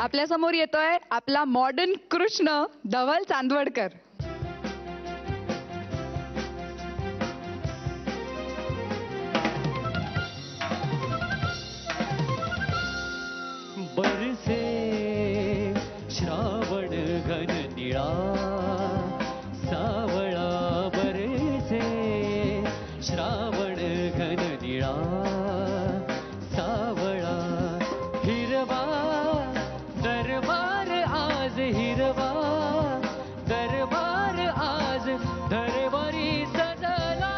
आपल्या समोर येतोय आपला मॉडर्न कृष्ण धवल चांदवडकर. बरसे श्रावण घन निळा सावळा, बरसे श्रावण घन निळा सावळा, हिरवा दरबार आज, हिरवा दरबार आज धरवरी सजला.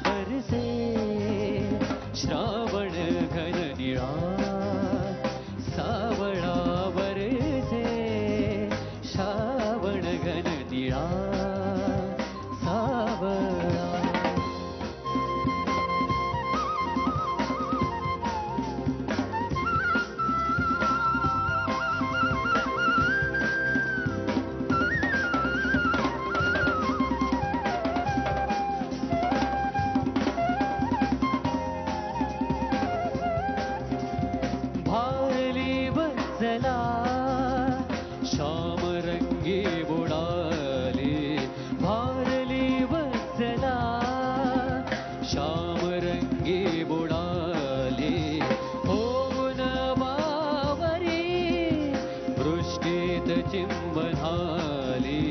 बरसे श्रावण घन निळा सावळा, बरसे श्रावण घन निळा सावळा. भारली वत्सला श्याम रंगी बुडाले, भारली वत्सला श्याम रंगी बुडाले. होऊन बावरी वृष्टीत चिंबनाली,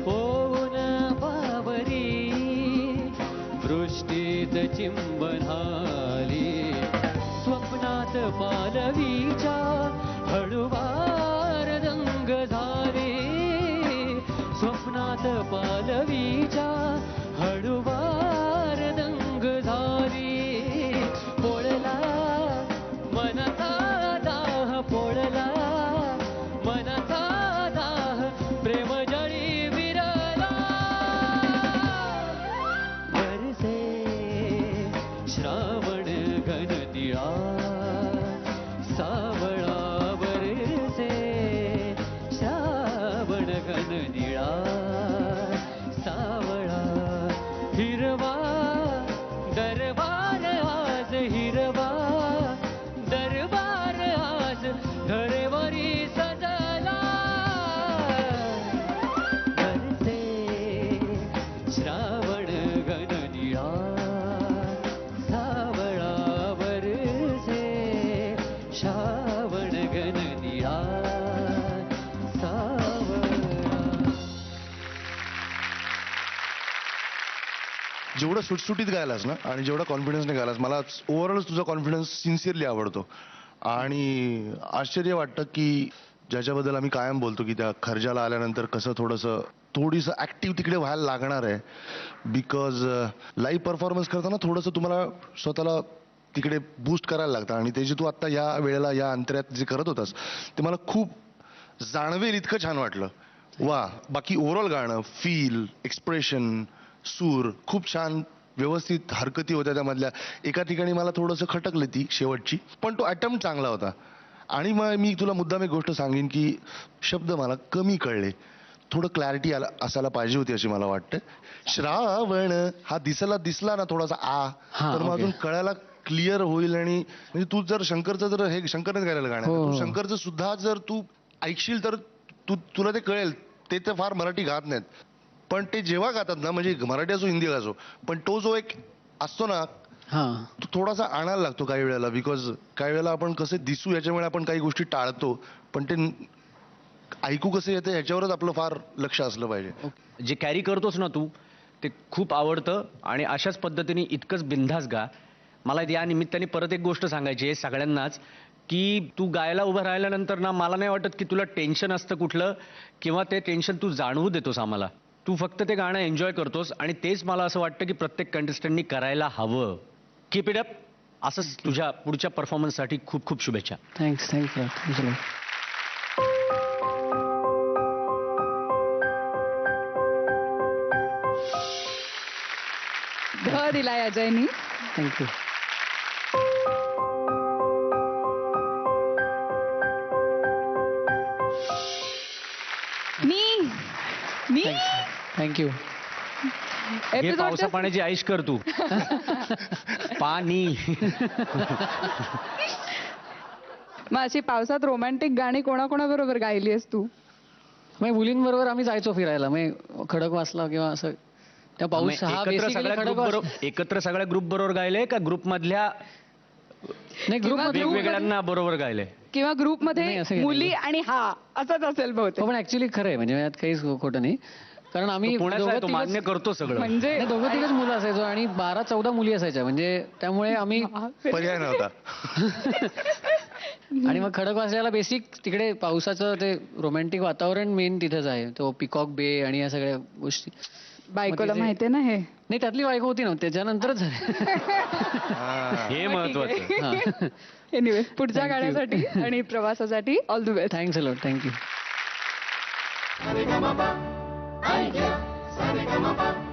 होऊन बावरी वृष्टीत चिंबनाली. स्वप्नात पालवीच्या हळुवार रंग झाले, स्वप्नात पालवीच्या हळुवार रंग झाले. पोळला मनाचा दाह, पोळला मनाचा दाह, प्रेम जळी विरला. बरसे श्रावण घन निळा सावळा, बरसे श्रावण घन निळा सावळा, हिरवा दरबार आज, हिरवा दरबार आज धरेवरी सजला. बरसे श्रावण घन निळा सावळा, बरसे श्रावण घन निळा सावळा. जेवढं सुटसुटीत गायलास ना आणि जेवढा कॉन्फिडन्सने गायलास, मला ओव्हरऑल तुझा कॉन्फिडन्स सिन्सिअरली आवडतो. आणि आश्चर्य वाटतं की ज्याच्याबद्दल आम्ही कायम बोलतो की त्या खर्जाला आल्यानंतर कसं थोडीसं ऍक्टिव्ह तिकडे व्हायला लागणार आहे. बिकॉज लाईव्ह परफॉर्मन्स करताना थोडंसं तुम्हाला स्वतःला तिकडे बूस्ट करायला लागतं. आणि ते जे तू आत्ता या वेळेला या अंतऱ्यात जे करत होतास ते मला खूप जाणवेल इतकं छान वाटलं. वा. बाकी ओव्हरऑल गाणं, फील, एक्सप्रेशन, सूर खूप छान, व्यवस्थित हरकती होत्या त्यामधल्या. एका ठिकाणी मला थोडंसं खटकलं ती शेवटची, पण तो अटेम्प्ट चांगला होता. आणि मग मी तुला मुद्दाम एक गोष्ट सांगेन की शब्द मला कमी कळले, थोडं क्लॅरिटी असायला पाहिजे होती अशी मला वाटतं. श्रावण हा दिसला ना थोडासा तर मग अजून कळायला क्लिअर होईल. आणि म्हणजे तू जर शंकरचं जर हे शंकरनेच गायलेलं गाणं आहे, तू शंकरचं सुद्धा जर तू ऐकशील तर तुला ते कळेल. ते तर फार मराठी गात नाहीत, पण ते जेव्हा गातात ना, म्हणजे मराठी असो हिंदी असो, पण तो जो एक असतो ना तो थोडासा आणायला लागतो काही वेळेला. बिकॉज काही वेळेला आपण कसे दिसू याच्यामुळे आपण काही गोष्टी टाळतो, पण ते ऐकू कसं येतं याच्यावरच आपलं फार लक्ष असलं पाहिजे. जे कॅरी करतोस ना तू, ते खूप आवडतं. आणि अशाच पद्धतीने इतकंच बिनधास्त गा. मला या निमित्ताने परत एक गोष्ट सांगायची आहे सगळ्यांनाच, की तू गायला उभं राहिल्यानंतर ना, मला नाही वाटत की तुला टेन्शन असतं कुठलं, किंवा ते टेन्शन तू जाणवू देतोस आम्हाला. तू फक्त ते गाणं एन्जॉय करतोस, आणि तेच मला असं वाटतं की प्रत्येक कंटेस्टंटनी करायला हवं. Keep it up. असंच तुझ्या पुढच्या परफॉर्मन्ससाठी खूप खूप शुभेच्छा. थँक्स. ध दिलाय अजयनी. थँक्यू. मी थँक्यू. हे पावसा पाण्याची आईश कर तू. पाणी. मग अशी पावसात रोमॅन्टिक गाणी कोणाकोणाबरोबर गायली आहेस तू? मग मुलींबरोबर आम्ही जायचो फिरायला, मग खडकवासला किंवा असं. त्या पाऊस हा बेसिकली खडकवास एकत्र सगळ्या ग्रुप बरोबर गायले का ग्रुप मधल्या नाही, ग्रुप वेगवेगळ्यांना बरोबर गायले? किंवा नाही, ग्रुपमध्ये असं काही मुली आणि हा असंच असेल बहुतेक. पण ऍक्च्युली खरं आहे, म्हणजे यात काहीच खोटं नाही. कारण आम्ही पुण्याचा आहे तो, दोघं-तिघंच- मान्य करतो सगळं. म्हणजे नाही, दोघं तिघच मुलं असायचो आणि 12-14 मुली असायच्या, म्हणजे त्यामुळे आम्ही. पर्याय नव्हता. आणि मग खडकवासल्याला बेसिक तिकडे पावसाचं ते रोमॅन्टिक वातावरण मेन तिथेच आहे, तो पिकॉक बे आणि या सगळ्या गोष्टी. बायकोला तिथे- माहितीये ना हे. नाही, त्यातली बायको होती ना, त्याच्यानंतरच झाले. हे महत्वाचं. एनिवे, पुढच्या Thank you. गाण्यासाठी आणि प्रवासासाठी all the best. Thanks a lot, thank you. Sa-re-ga-ma-pa, ay, yeah, sa-re-ga-ma-pa.